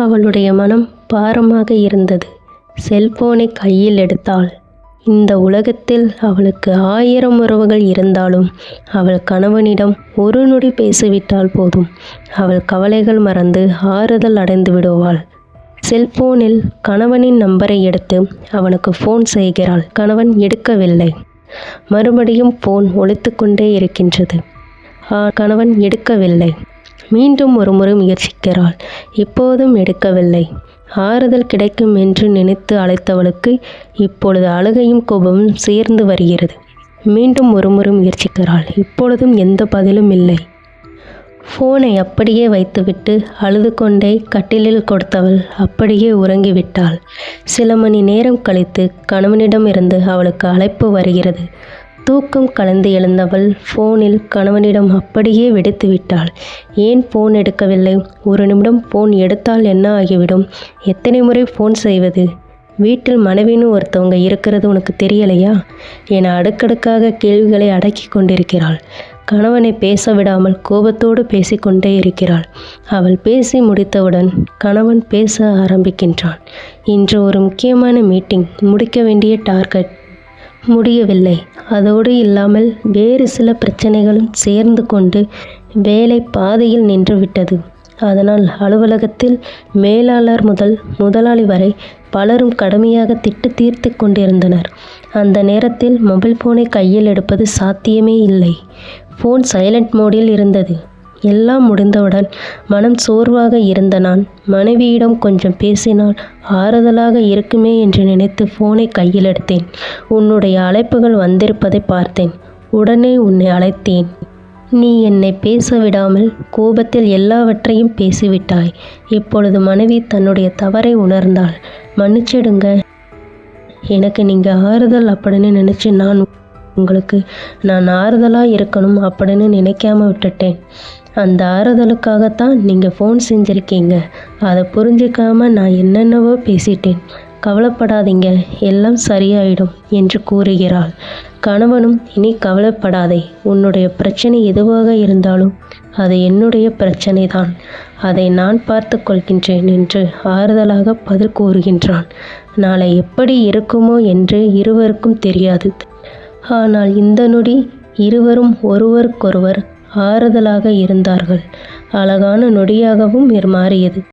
அவளுடைய மனம் பாரமாக இருந்தது. செல்போனை கையில் எடுத்தாள். இந்த உலகத்தில் அவளுக்கு 1000 உறவுகள் இருந்தாலும் அவள் கணவனிடம் ஒரு நொடி பேசிவிட்டால் போதும். அவள் கவலைகள் மறந்து ஆறுதல் அடைந்து விடுவாள். செல்போனில் கணவனின் நம்பரை எடுத்து அவனுக்கு ஃபோன் செய்கிறாள். கணவன் எடுக்கவில்லை. மறுபடியும் ஃபோன் ஒலித்து கொண்டே இருக்கின்றது. கணவன் எடுக்கவில்லை. மீண்டும் ஒரு முறை முயற்சிக்கிறாள். இப்போதும் எடுக்கவில்லை. ஆறுதல் கிடைக்கும் என்று நினைத்து அழைத்தவளுக்கு இப்பொழுது அழுகையும் கோபமும் சேர்ந்து வருகிறது. மீண்டும் ஒரு முறை முயற்சிக்கிறாள். இப்பொழுதும் எந்த பதிலும் இல்லை. ஃபோனை அப்படியே வைத்துவிட்டு அழுது கொண்டே கட்டிலில் கொடுத்தவள் அப்படியே உறங்கிவிட்டாள். சில மணி நேரம் கழித்து கணவனிடமிருந்து அவளுக்கு அழைப்பு வருகிறது. தூக்கம் கலந்து எழுந்தவள் ஃபோனில் கணவனிடம் அப்படியே வெடித்து விட்டாள். ஏன் ஃபோன் எடுக்கவில்லை? ஒரு நிமிடம் ஃபோன் எடுத்தால் என்ன ஆகிவிடும்? எத்தனை முறை ஃபோன் செய்வது? வீட்டில் மனைவின்னு ஒருத்தவங்க இருக்கிறது உனக்கு தெரியலையா என அடுக்கடுக்காக கேள்விகளை அடக்கி கொண்டிருக்கிறாள். கணவனை பேச விடாமல் கோபத்தோடு பேசிக்கொண்டே இருக்கிறாள். அவள் பேசி முடித்தவுடன் கணவன் பேச ஆரம்பிக்கின்றான். இன்று ஒரு முக்கியமான மீட்டிங், முடிக்க வேண்டிய டார்கெட் முடியவில்லை. அதோடு இல்லாமல் வேறு சில பிரச்சனைகளும் சேர்ந்து கொண்டு வேலை பாதையில் நின்றுவிட்டது. அதனால் அலுவலகத்தில் மேலாளர் முதல் முதலாளி வரை பலரும் கடுமையாக திட்டு தீர்த்து கொண்டிருந்தனர். அந்த நேரத்தில் மொபைல் ஃபோனை கையில் எடுப்பது சாத்தியமே இல்லை. ஃபோன் சைலண்ட் மோடில் இருந்தது. எல்லாம் முடிந்தவுடன் மனம் சோர்வாக இருந்த நான் மனைவியிடம் கொஞ்சம் பேசினால் ஆறுதலாக இருக்குமே என்று நினைத்து ஃபோனை கையில் எடுத்தேன். உன்னுடைய அழைப்புகள் வந்திருப்பதை பார்த்தேன். உடனே உன்னை அழைத்தேன். நீ என்னை பேச விடாமல் கோபத்தில் எல்லாவற்றையும் பேசிவிட்டாய். இப்பொழுது மனைவி தன்னுடைய தவறை உணர்ந்தாள். மன்னிச்சிடுங்க. எனக்கு நீங்கள் ஆறுதல் அப்படின்னு நினச்சி நான் ஆறுதலாக இருக்கணும் அப்படின்னு நினைக்காம விட்டுட்டேன். அந்த ஆறுதலுக்காகத்தான் நீங்கள் ஃபோன் செஞ்சுருக்கீங்க. அதை புரிஞ்சிக்காம நான் என்னென்னவோ பேசிட்டேன். கவலைப்படாதீங்க, எல்லாம் சரியாயிடும் என்று கூறுகிறாள். கணவனும் இனி கவலைப்படாதே, உன்னுடைய பிரச்சனை எதுவாக இருந்தாலும் அது என்னுடைய பிரச்சனை தான், அதை நான் பார்த்து கொள்கின்றேன் என்று ஆறுதலாக பதில் கூறுகின்றான். நாளை எப்படி இருக்குமோ என்று இருவருக்கும் தெரியாது. ஆனால் இந்த நொடி இருவரும் ஒருவருக்கொருவர் ஆறுதலாக இருந்தார்கள். அழகான நொடியாகவும் மாறியது.